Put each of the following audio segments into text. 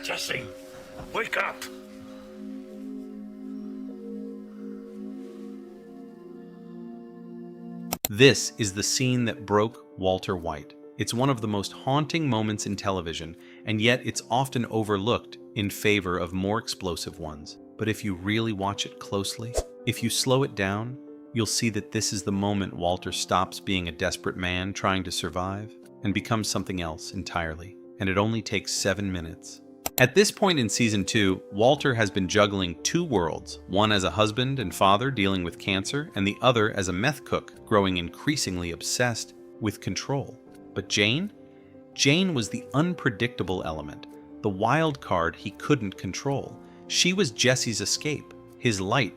Jesse, wake up! This is the scene that broke Walter White. It's one of the most haunting moments in television, and yet it's often overlooked in favor of more explosive ones. But if you really watch it closely, if you slow it down, you'll see that this is the moment Walter stops being a desperate man trying to survive and becomes something else entirely. And it only takes 7 minutes. At this point in Season 2, Walter has been juggling two worlds, one as a husband and father dealing with cancer, and the other as a meth cook growing increasingly obsessed with control. But Jane? Jane was the unpredictable element, the wild card he couldn't control. She was Jesse's escape, his light,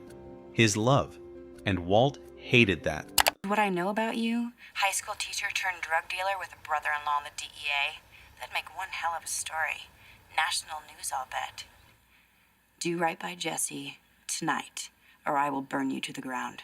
his love, and Walt hated that. What I know about you, high school teacher turned drug dealer with a brother-in-law in the DEA, that'd make one hell of a story. National news, I'll bet. Do right by Jesse tonight, or I will burn you to the ground.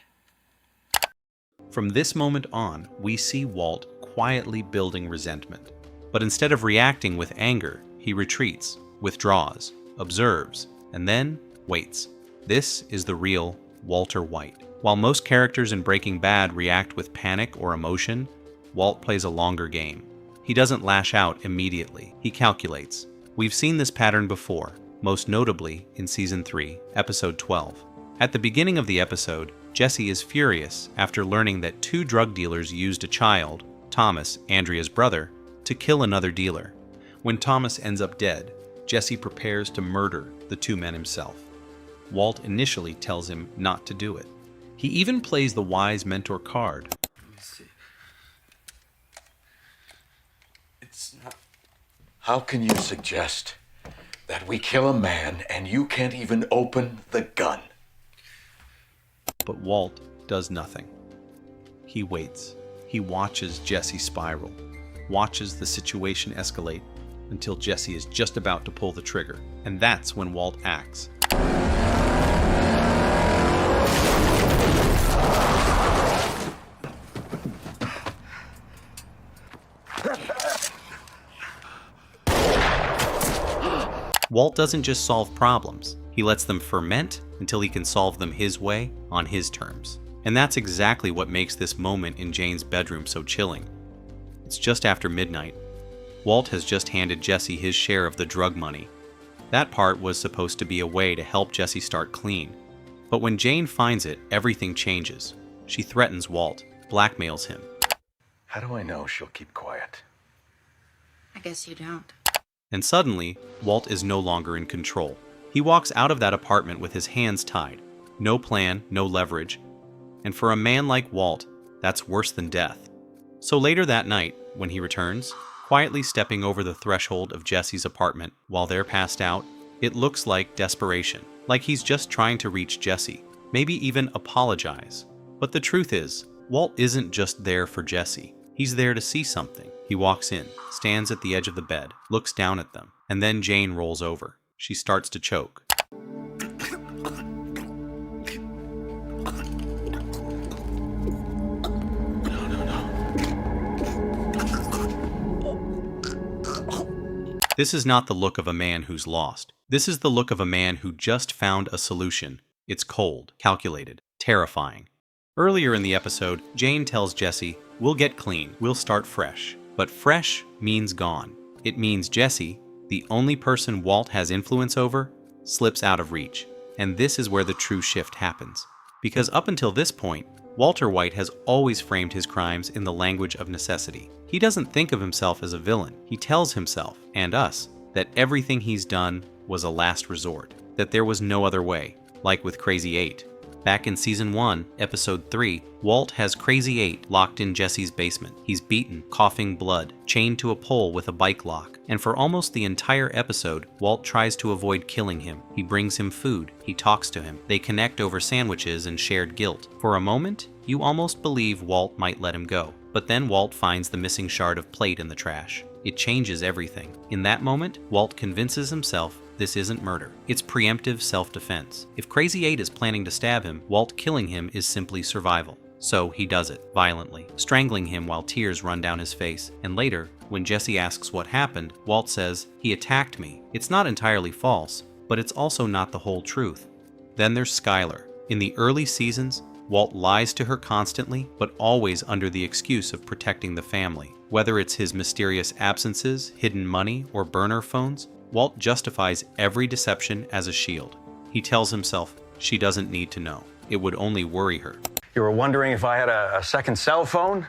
From this moment on, we see Walt quietly building resentment. But instead of reacting with anger, he retreats, withdraws, observes, and then waits. This is the real Walter White. While most characters in Breaking Bad react with panic or emotion, Walt plays a longer game. He doesn't lash out immediately. He calculates. We've seen this pattern before, most notably in Season 3, Episode 12. At the beginning of the episode, Jesse is furious after learning that 2 drug dealers used a child, Thomas, Andrea's brother, to kill another dealer. When Thomas ends up dead, Jesse prepares to murder the 2 men himself. Walt initially tells him not to do it. He even plays the wise mentor card. Let me see. It's not... How can you suggest that we kill a man and you can't even open the gun? But Walt does nothing. He waits. He watches Jesse spiral, watches the situation escalate until Jesse is just about to pull the trigger. And that's when Walt acts. Walt doesn't just solve problems, he lets them ferment until he can solve them his way, on his terms. And that's exactly what makes this moment in Jane's bedroom so chilling. It's just after midnight. Walt has just handed Jesse his share of the drug money. That part was supposed to be a way to help Jesse start clean. But when Jane finds it, everything changes. She threatens Walt, blackmails him. How do I know she'll keep quiet? I guess you don't. And suddenly, Walt is no longer in control. He walks out of that apartment with his hands tied. No plan, no leverage. And for a man like Walt, that's worse than death. So later that night, when he returns, quietly stepping over the threshold of Jesse's apartment while they're passed out, it looks like desperation. Like he's just trying to reach Jesse, maybe even apologize. But the truth is, Walt isn't just there for Jesse. He's there to see something. He walks in, stands at the edge of the bed, looks down at them, and then Jane rolls over. She starts to choke. This is not the look of a man who's lost. This is the look of a man who just found a solution. It's cold, calculated, terrifying. Earlier in the episode, Jane tells Jesse, "We'll get clean, we'll start fresh." But fresh means gone. It means Jesse, the only person Walt has influence over, slips out of reach. And this is where the true shift happens. Because up until this point, Walter White has always framed his crimes in the language of necessity. He doesn't think of himself as a villain. He tells himself, and us, that everything he's done was a last resort, that there was no other way, like with Crazy 8. Back in Season 1, Episode 3, Walt has Crazy 8 locked in Jesse's basement. He's beaten, coughing blood, chained to a pole with a bike lock. And for almost the entire episode, Walt tries to avoid killing him. He brings him food. He talks to him. They connect over sandwiches and shared guilt. For a moment, you almost believe Walt might let him go. But then Walt finds the missing shard of plate in the trash. It changes everything. In that moment, Walt convinces himself this isn't murder. It's preemptive self-defense. If Crazy 8 is planning to stab him, Walt killing him is simply survival. So he does it, violently, strangling him while tears run down his face. And later, when Jesse asks what happened, Walt says, "He attacked me." It's not entirely false, but it's also not the whole truth. Then there's Skyler. In the early seasons, Walt lies to her constantly, but always under the excuse of protecting the family. Whether it's his mysterious absences, hidden money, or burner phones, Walt justifies every deception as a shield. He tells himself, she doesn't need to know. It would only worry her. You were wondering if I had a second cell phone?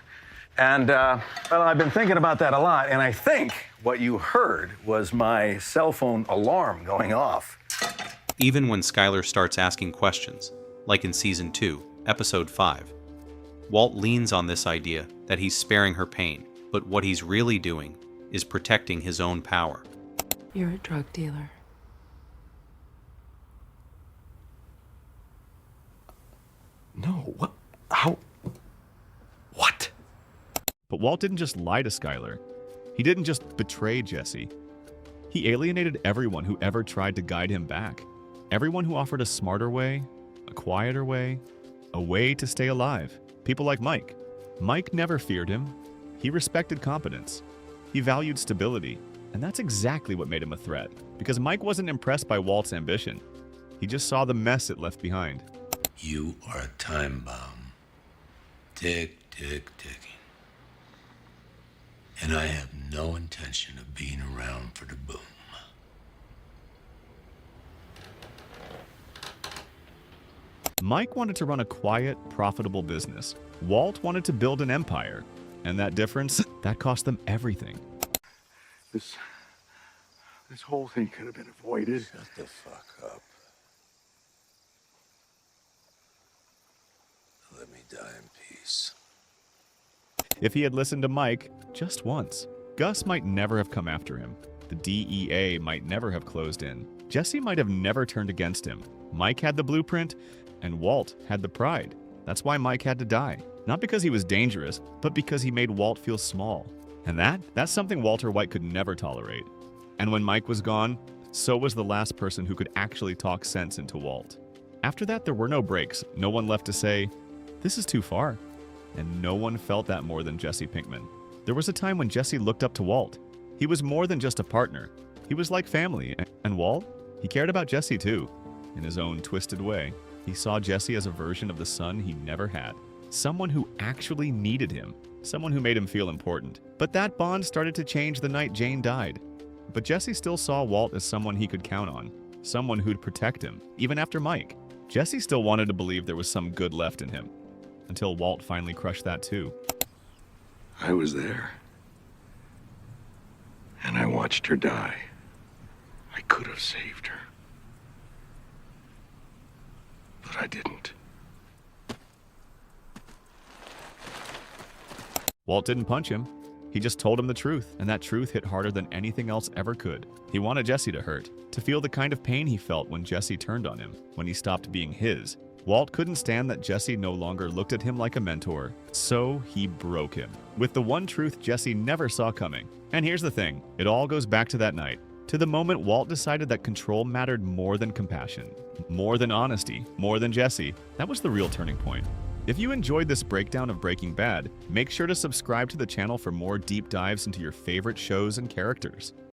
And, well, I've been thinking about that a lot, and I think what you heard was my cell phone alarm going off. Even when Skyler starts asking questions, like in Season 2, Episode 5, Walt leans on this idea that he's sparing her pain, but what he's really doing is protecting his own power. You're a drug dealer. No, what? How? What? But Walt didn't just lie to Skyler. He didn't just betray Jesse. He alienated everyone who ever tried to guide him back. Everyone who offered a smarter way, a quieter way, a way to stay alive. People like Mike. Mike never feared him. He respected competence. He valued stability. And that's exactly what made him a threat. Because Mike wasn't impressed by Walt's ambition. He just saw the mess it left behind. You are a time bomb. Tick, tick, ticking. And I have no intention of being around for the boom. Mike wanted to run a quiet, profitable business. Walt wanted to build an empire. And that difference, that cost them everything. This whole thing could have been avoided. Shut the fuck up. Let me die in peace. If he had listened to Mike just once, Gus might never have come after him. The DEA might never have closed in. Jesse might have never turned against him. Mike had the blueprint, and Walt had the pride. That's why Mike had to die. Not because he was dangerous, but because he made Walt feel small. And that's something Walter White could never tolerate. And when Mike was gone, so was the last person who could actually talk sense into Walt. After that, there were no breaks. No one left to say, "This is too far." And no one felt that more than Jesse Pinkman. There was a time when Jesse looked up to Walt. He was more than just a partner. He was like family. And Walt, he cared about Jesse too. In his own twisted way, he saw Jesse as a version of the son he never had. Someone who actually needed him. Someone who made him feel important. But that bond started to change the night Jane died. But Jesse still saw Walt as someone he could count on. Someone who'd protect him, even after Mike. Jesse still wanted to believe there was some good left in him. Until Walt finally crushed that too. I was there. And I watched her die. I could have saved her. But I didn't. Walt didn't punch him. He just told him the truth, and that truth hit harder than anything else ever could. He wanted Jesse to hurt, to feel the kind of pain he felt when Jesse turned on him, when he stopped being his. Walt couldn't stand that Jesse no longer looked at him like a mentor, so he broke him, with the one truth Jesse never saw coming. And here's the thing, it all goes back to that night, to the moment Walt decided that control mattered more than compassion, more than honesty, more than Jesse. That was the real turning point. If you enjoyed this breakdown of Breaking Bad, make sure to subscribe to the channel for more deep dives into your favorite shows and characters.